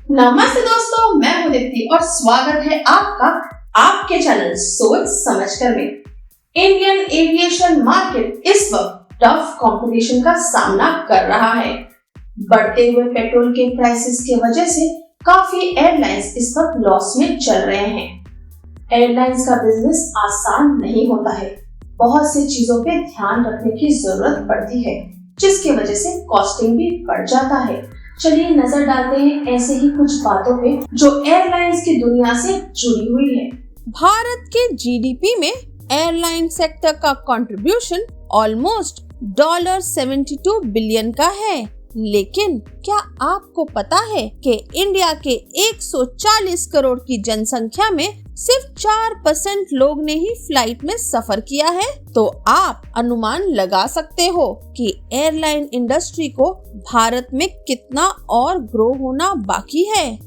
नमस्ते दोस्तों, मैं हूं दीप्ति और स्वागत है आपका आपके चैनल सोच समझकर में। इंडियन एविएशन मार्केट इस वक्त टफ कंपटीशन का सामना कर रहा है। बढ़ते हुए पेट्रोल के प्राइसेस की वजह से काफी एयरलाइंस इस वक्त लॉस में चल रहे हैं। एयरलाइंस का बिजनेस आसान नहीं होता है, बहुत सी चीजों पे ध्यान रखने की जरूरत पड़ती है, जिसकी वजह से कॉस्टिंग भी बढ़ जाता है। चलिए नजर डालते हैं ऐसे ही कुछ बातों पे जो एयरलाइंस की दुनिया से जुड़ी हुई है। भारत के जीडीपी में एयरलाइन सेक्टर का कंट्रीब्यूशन ऑलमोस्ट $72 बिलियन का है, लेकिन क्या आपको पता है कि इंडिया के 140 करोड़ की जनसंख्या में सिर्फ 4% लोग ने ही फ्लाइट में सफर किया है? तो आप अनुमान लगा सकते हो कि एयरलाइन इंडस्ट्री को भारत में कितना और ग्रो होना बाकी है।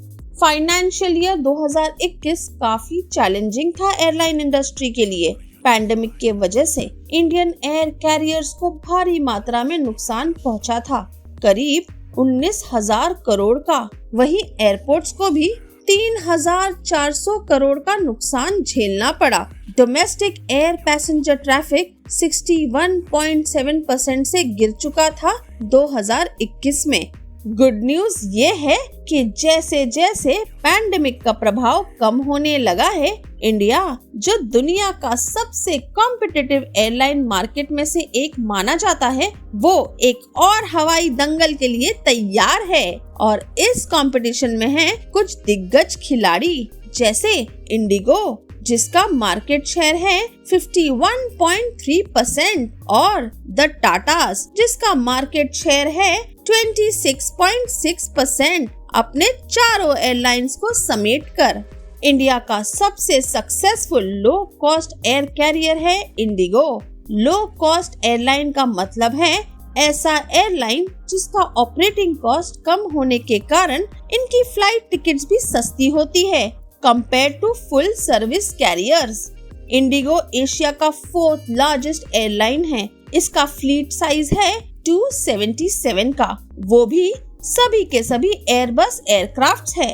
फाइनेंशियल ईयर 2021 काफी चैलेंजिंग था एयरलाइन इंडस्ट्री के लिए। पैंडेमिक के वजह से इंडियन एयर कैरियर्स को भारी मात्रा में नुकसान पहुंचा था, करीब 19,000 करोड़ का। वहीं एयरपोर्ट्स को भी 3,400 करोड़ का नुकसान झेलना पड़ा। डोमेस्टिक एयर पैसेंजर ट्रैफिक 61.7% से गिर चुका था 2021 में। गुड न्यूज ये है कि जैसे जैसे पैंडेमिक का प्रभाव कम होने लगा है, इंडिया जो दुनिया का सबसे कॉम्पिटिटिव एयरलाइन मार्केट में से एक माना जाता है, वो एक और हवाई दंगल के लिए तैयार है। और इस कंपटीशन में है कुछ दिग्गज खिलाड़ी, जैसे इंडिगो जिसका मार्केट शेयर है 51.3% और द टाटास जिसका मार्केट शेयर है 26.6% अपने चारों एयरलाइंस को समेटकर। इंडिया का सबसे successful low cost air carrier है इंडिगो। लो कॉस्ट एयरलाइन का मतलब है ऐसा एयरलाइन जिसका ऑपरेटिंग कॉस्ट कम होने के कारण इनकी फ्लाइट टिकट्स भी सस्ती होती है compare to full service carriers. IndiGo Asia का 4th लार्जेस्ट एयरलाइन है। इसका फ्लीट साइज है 277 का। वो भी सभी के सभी एयरबस एयरक्राफ्ट्स है।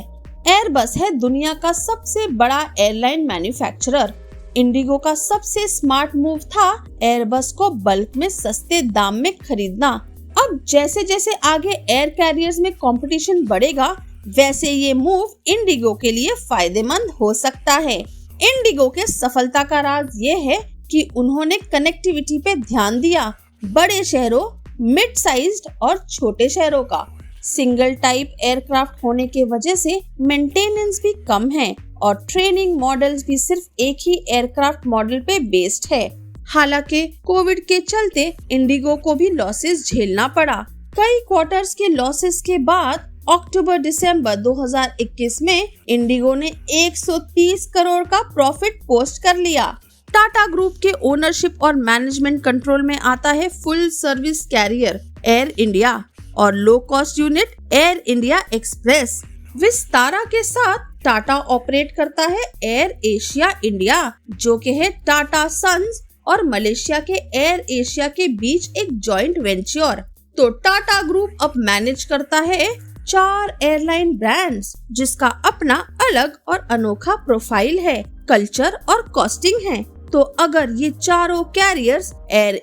एयरबस है दुनिया का सबसे बड़ा एयरलाइन मैन्युफैक्चरर। इंडिगो का सबसे स्मार्ट मूव था एयरबस को बल्क में सस्ते दाम में खरीदना। अब जैसे जैसे आगे एयर कैरियर्स में कंपटीशन बढ़ेगा, वैसे ये मूव इंडिगो के लिए फायदेमंद हो सकता है। इंडिगो के सफलता का राज ये है कि उन्होंने कनेक्टिविटी पे ध्यान दिया। बड़े शहरों, मिड साइज्ड और छोटे शहरों का सिंगल टाइप एयरक्राफ्ट होने के वजह से मेंटेनेंस भी कम है और ट्रेनिंग मॉडल्स भी सिर्फ एक ही एयरक्राफ्ट मॉडल पे बेस्ड है। हालांकि कोविड के चलते इंडिगो को भी लॉसेस झेलना पड़ा। कई क्वार्टर्स के लॉसेस के बाद अक्टूबर-दिसंबर 2021 में इंडिगो ने 130 करोड़ का प्रॉफिट पोस्ट कर लिया। टाटा ग्रुप के ओनरशिप और मैनेजमेंट कंट्रोल में आता है full service carrier Air India और low cost unit Air India Express. Vistara के साथ टाटा ऑपरेट करता है एयर एशिया इंडिया, जो कि है टाटा सन्स और मलेशिया के एयर एशिया के बीच एक जॉइंट वेंचर। तो टाटा ग्रुप अब मैनेज करता है 4 एयरलाइन ब्रांड्स, जिसका अपना अलग और अनोखा प्रोफाइल है, कल्चर और कॉस्टिंग है। तो अगर ये चारों carriers air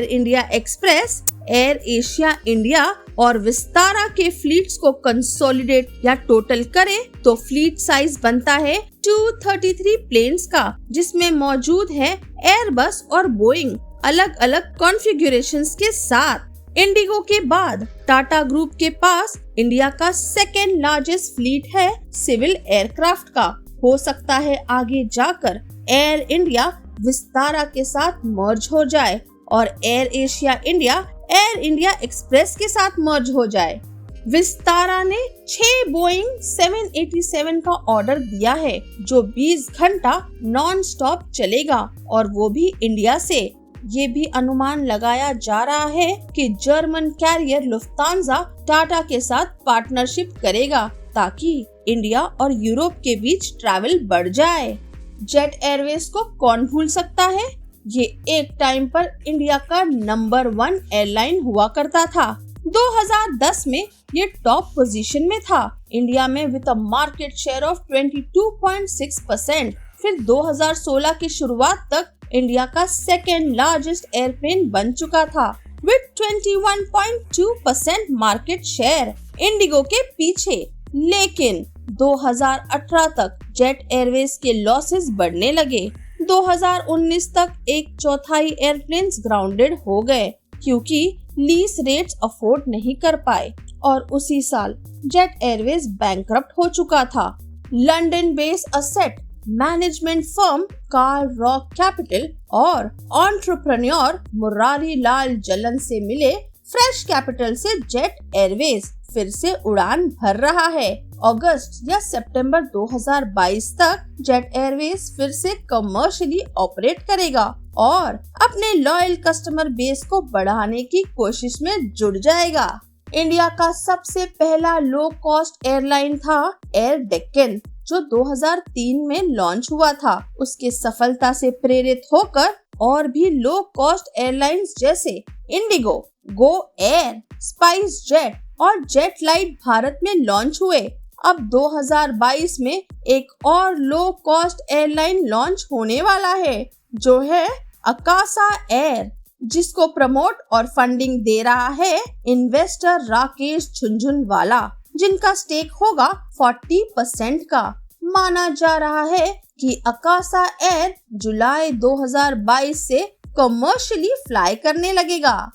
India express, air Asia India और विस्तारा के फ्लीट्स को कंसोलिडेट या टोटल करें, तो फ्लीट साइज बनता है 233 प्लेन्स का, जिसमें मौजूद है एयरबस और बोइंग अलग अलग कॉन्फ़िगरेशंस के साथ। इंडिगो के बाद टाटा ग्रुप के पास इंडिया का 2nd लार्जेस्ट फ्लीट है सिविल एयरक्राफ्ट का। हो सकता है आगे जाकर एयर इंडिया विस्तारा के साथ मर्ज हो जाए और एयर इंडिया एक्सप्रेस के साथ मर्ज हो जाए। विस्तारा ने 6 बोइंग 787 का ऑर्डर दिया है, जो 20 घंटा नॉन स्टॉप चलेगा और वो भी इंडिया से। ये भी अनुमान लगाया जा रहा है कि जर्मन कैरियर लुफ्तांजा टाटा के साथ पार्टनरशिप करेगा ताकि इंडिया और यूरोप के बीच ट्रैवल बढ़ जाए। जेट एयरवेज को कौन भूल सकता है? ये एक टाइम पर इंडिया का नंबर 1 एयरलाइन हुआ करता था। 2010 में ये टॉप पोजीशन में था इंडिया में with a market share of 22.6%। फिर 2016 की शुरुआत तक इंडिया का सेकेंड लार्जेस्ट एयरप्लेन बन चुका था विद 21.2% मार्केट शेयर इंडिगो के पीछे। लेकिन 2018 तक जेट एयरवेज के लॉसेस बढ़ने लगे। 2019 तक एक चौथाई एयरप्लेन्स ग्राउंडेड हो गए क्योंकि लीज रेट्स अफोर्ड नहीं कर पाए और उसी साल जेट एयरवेज बैंकरप्ट हो चुका था। London based asset management firm Kalrock Capital और एंटरप्रेन्योर मुरारी लाल जलन से मिले फ्रेश कैपिटल से जेट एयरवेज फिर से उड़ान भर रहा है। अगस्त या सितंबर 2022 तक जेट एयरवेज फिर से कमर्शियली ऑपरेट करेगा और अपने लॉयल कस्टमर बेस को बढ़ाने की कोशिश में जुट जाएगा। इंडिया का सबसे पहला लो कॉस्ट एयरलाइन था एयर डेक्कन, जो 2003 में लॉन्च हुआ था। उसके सफलता से प्रेरित होकर और भी लो कॉस्ट एयरलाइंस जैसे Indigo, Go Air, spice jet और जेट लाइट भारत में लॉन्च हुए। अब 2022 में एक और लो कॉस्ट एयरलाइन लॉन्च होने वाला है जो है अकासा एयर, जिसको प्रमोट और फंडिंग दे रहा है इन्वेस्टर राकेश झुनझुनवाला, जिनका स्टेक होगा 40% का। माना जा रहा है कि अकासा एयर जुलाई 2022 से कमर्शियली फ्लाई करने लगेगा।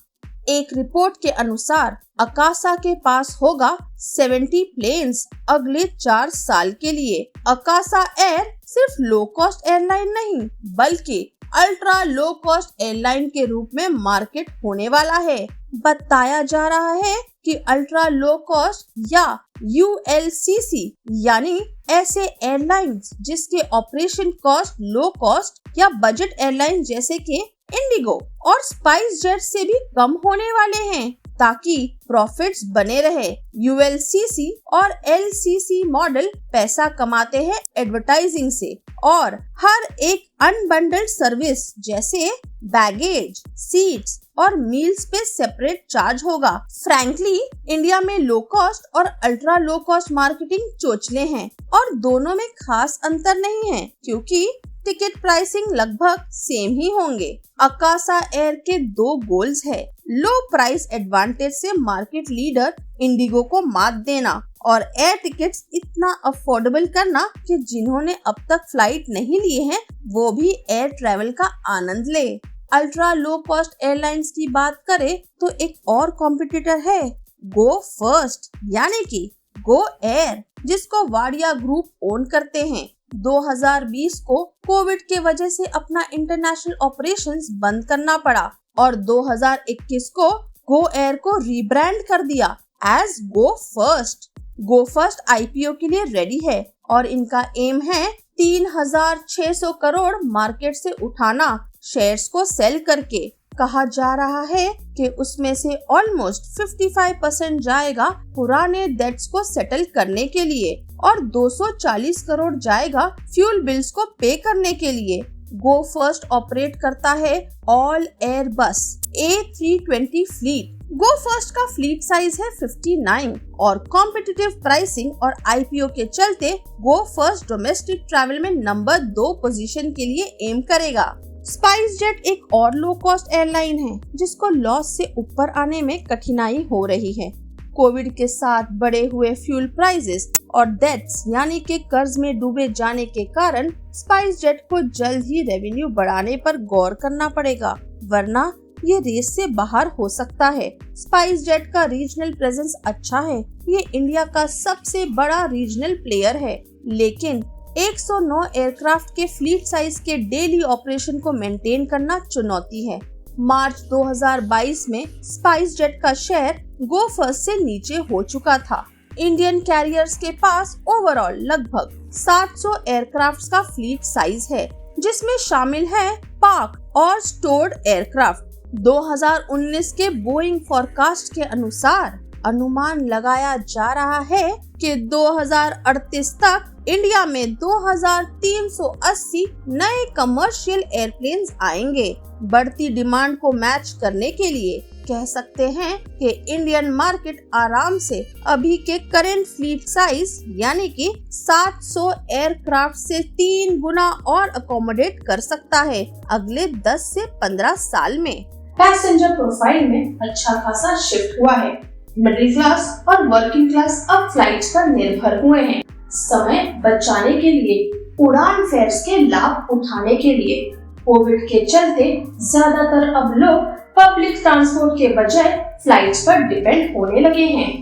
एक रिपोर्ट के अनुसार अकासा के पास होगा 70 प्लेन्स अगले 4 साल के लिए। अकासा एयर सिर्फ लो कॉस्ट एयरलाइन नहीं बल्कि अल्ट्रा लो कॉस्ट एयरलाइन के रूप में मार्केट होने वाला है। बताया जा रहा है कि अल्ट्रा लो कॉस्ट या ULCC यानी ऐसे एयरलाइंस जिसके ऑपरेशन कॉस्ट लो कॉस्ट या बजट एयरलाइन जैसे कि इंडिगो और स्पाइस जेट से भी कम होने वाले हैं ताकि प्रॉफिट्स बने रहे। ULCC और LCC मॉडल पैसा कमाते हैं एडवर्टाइजिंग से और हर एक अनबंडल्ड सर्विस जैसे बैगेज, सीट्स और मील्स पे सेपरेट चार्ज होगा। फ्रैंकली इंडिया में लो कॉस्ट और अल्ट्रा लो कॉस्ट मार्केटिंग चोचले हैं और दोनों में खास अंतर नहीं है क्योंकि टिकट प्राइसिंग लगभग सेम ही होंगे। अकासा एयर के 2 गोल्स है, लो प्राइस एडवांटेज से मार्केट लीडर इंडिगो को मात देना और एयर टिकट्स इतना अफोर्डेबल करना कि जिन्होंने अब तक फ्लाइट नहीं लिए हैं वो भी एयर ट्रैवल का आनंद ले। अल्ट्रा लो कॉस्ट एयरलाइंस की बात करें तो एक और कॉम्पिटिटर है गो फर्स्ट यानी कि गो एयर, जिसको वाडिया ग्रुप ओन करते हैं। 2020 को कोविड के वजह से अपना इंटरनेशनल ऑपरेशंस बंद करना पड़ा और 2021 को गो एयर को रीब्रांड कर दिया एज गो फर्स्ट। गो फर्स्ट IPO के लिए रेडी है और इनका एम है 3600 करोड़ मार्केट से उठाना शेयर्स को सेल करके। कहा जा रहा है कि उसमें से ऑलमोस्ट 55% जाएगा पुराने डेट्स को सेटल करने के लिए और 240 करोड़ जाएगा फ्यूल बिल्स को पे करने के लिए। गो फर्स्ट ऑपरेट करता है ऑल एयर बस A320 फ्लीट। गो फर्स्ट का फ्लीट साइज है 59 और कॉम्पिटिटिव प्राइसिंग और IPO के चलते गो फर्स्ट डोमेस्टिक ट्रैवल में नंबर 2 पोजीशन के लिए एम करेगा। स्पाइस जेट एक और लो कॉस्ट एयरलाइन है जिसको लॉस से ऊपर आने में कठिनाई हो रही है। कोविड के साथ बढ़े हुए फ्यूल प्राइसेस और डेट्स यानी कि कर्ज में डूबे जाने के कारण स्पाइस जेट को जल्द ही रेवेन्यू बढ़ाने पर गौर करना पड़ेगा, वरना ये रेस से बाहर हो सकता है। स्पाइस जेट का रीजनल प्रेजेंस अच्छा है, ये इंडिया का सबसे बड़ा रीजनल प्लेयर है, लेकिन 109 एयरक्राफ्ट के फ्लीट साइज के डेली ऑपरेशन को मेंटेन करना चुनौती है। मार्च 2022 में स्पाइस जेट का शेयर गो फर्स्ट से नीचे हो चुका था। इंडियन कैरियर्स के पास ओवरऑल लगभग 700 एयरक्राफ्ट का फ्लीट साइज है, जिसमें शामिल है पार्क और स्टोर्ड एयरक्राफ्ट। 2019 के बोइंग फॉरकास्ट के अनुसार अनुमान लगाया जा रहा है कि 2038 तक इंडिया में 2380 नए कमर्शियल एयरप्लेन्स आएंगे। बढ़ती डिमांड को मैच करने के लिए कह सकते हैं कि इंडियन मार्केट आराम से अभी के करंट फ्लीट साइज यानी कि 700 एयरक्राफ्ट से 3 गुना और अकोमोडेट कर सकता है अगले 10 से 15 साल में। पैसेंजर प्रोफाइल में अच्छा खासा शिफ्ट हुआ है। मिडिल क्लास और वर्किंग क्लास अब फ्लाइट्स पर निर्भर हुए हैं। समय बचाने के लिए, उड़ान फेयर्स के लाभ उठाने के लिए कोविड के चलते ज्यादातर अब लोग पब्लिक ट्रांसपोर्ट के बजाय फ्लाइट्स पर डिपेंड होने लगे हैं।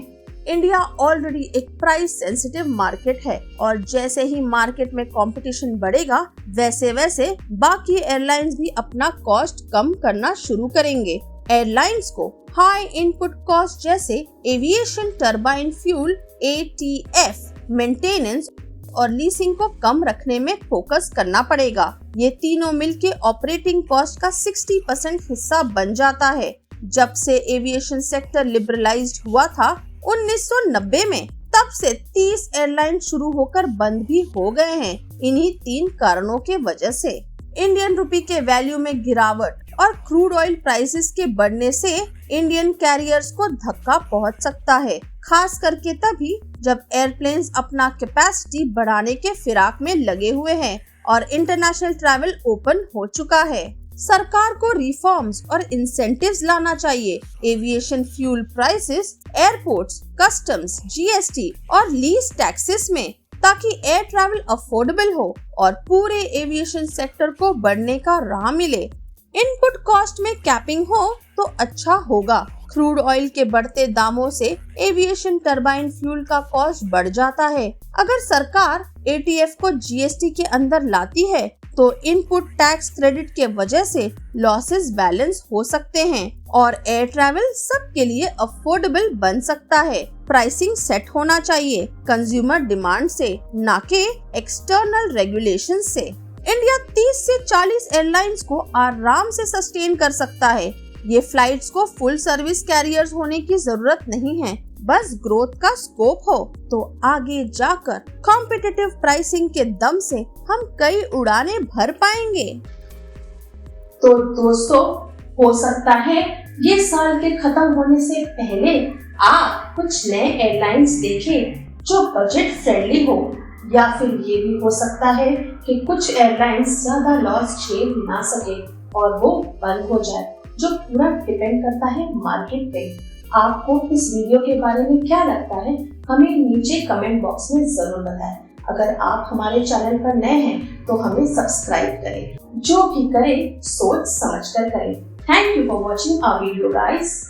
इंडिया ऑलरेडी एक प्राइस सेंसिटिव मार्केट है और जैसे ही मार्केट में कंपटीशन बढ़ेगा वैसे वैसे बाकी एयरलाइंस भी अपना कॉस्ट कम करना शुरू करेंगे। एयरलाइंस को हाई इनपुट कॉस्ट जैसे aviation turbine fuel ATF, maintenance और लीसिंग को कम रखने में फोकस करना पड़ेगा। ये तीनों मिलके ऑपरेटिंग कॉस्ट का 60% हिस्सा बन जाता है। जब से एविएशन सेक्टर लिबरलाइज्ड हुआ था 1990 में, तब से 30 एयरलाइन शुरू होकर बंद भी हो गए हैं इन्हीं 3 कारणों के वजह से। इंडियन रुपी के वैल्यू में गिरावट और क्रूड ऑयल प्राइसेस के बढ़ने से इंडियन कैरियर्स को धक्का पहुंच सकता है, खास करके तभी जब एयरप्लेन्स अपना कैपेसिटी बढ़ाने के फिराक में लगे हुए हैं और इंटरनेशनल ट्रैवल ओपन हो चुका है। सरकार को रिफॉर्म्स और इंसेंटिव्स लाना चाहिए। Aviation fuel prices, airports, customs, GST और लीज टैक्सेस में, ताकि एयर ट्रैवल अफोर्डेबल हो और पूरे एविएशन सेक्टर को बढ़ने का राह मिले। इनपुट कॉस्ट में कैपिंग हो तो अच्छा होगा। क्रूड ऑयल के बढ़ते दामों से एविएशन टरबाइन फ्यूल का कॉस्ट बढ़ जाता है। अगर सरकार ATF को GST के अंदर लाती है तो इनपुट टैक्स क्रेडिट के वजह से लॉसेस बैलेंस हो सकते हैं और एयर ट्रैवल सबके लिए अफोर्डेबल बन सकता है। प्राइसिंग सेट होना चाहिए कंज्यूमर डिमांड से, ना कि एक्सटर्नल रेगुलेशन से। इंडिया 30 से 40 एयरलाइंस को आराम से सस्टेन कर सकता है। ये फ्लाइट्स को फुल सर्विस कैरियर्स होने की जरूरत नहीं है, बस ग्रोथ का स्कोप हो तो आगे जाकर कॉम्पिटिटिव प्राइसिंग के दम से हम कई उड़ानें भर पाएंगे। तो दोस्तों, हो सकता है ये साल के खत्म होने से पहले आप कुछ नए एयरलाइंस देखें जो बजट फ्रेंडली हो, या फिर ये भी हो सकता है कि कुछ एयरलाइंस ज्यादा लॉस झेल ना सके और वो बंद हो जाए, जो पूरा डिपेंड करता है मार्केट पे। आपको इस वीडियो के बारे में क्या लगता है, हमें नीचे कमेंट बॉक्स में जरूर बताएं। अगर आप हमारे चैनल पर नए हैं तो हमें सब्सक्राइब करें। जो भी करें सोच समझकर करें। Thank you for watching our video guys.